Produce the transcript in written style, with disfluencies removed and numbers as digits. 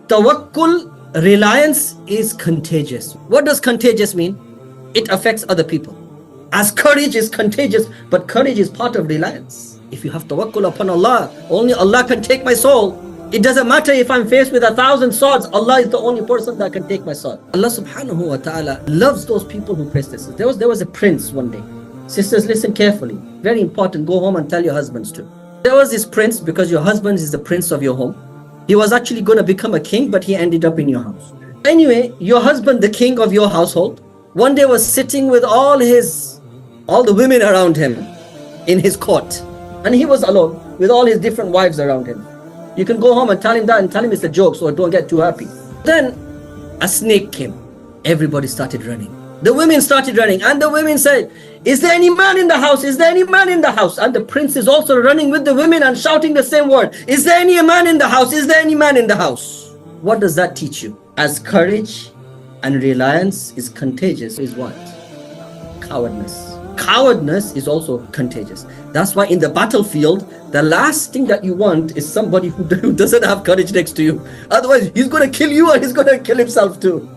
Tawakkul, reliance is contagious. What does contagious mean? It affects other people. As courage is contagious, but courage is part of reliance. If you have tawakkul upon Allah, only Allah can take my soul. It doesn't matter if I'm faced with 1,000 swords, Allah is the only person that can take my sword. Allah subhanahu wa ta'ala loves those people who praise this. There was a prince one day. Sisters, listen carefully. Very important. Go home and tell your husbands too. There was this prince, because your husband is the prince of your home. He was actually going to become a king, but he ended up in your house. Anyway, your husband, the king of your household, one day was sitting with all the women around him in his court. And he was alone with all his different wives around him. You can go home and tell him that and tell him it's a joke, so don't get too happy. Then a snake came. Everybody started running. The women started running, and the women said, "Is there any man in the house? Is there any man in the house?" And the prince is also running with the women and shouting the same word. "Is there any man in the house? Is there any man in the house?" What does that teach you? As courage and reliance is contagious, is what? Cowardness. Cowardness is also contagious. That's why in the battlefield, the last thing that you want is somebody who doesn't have courage next to you. Otherwise, he's going to kill you and he's going to kill himself too.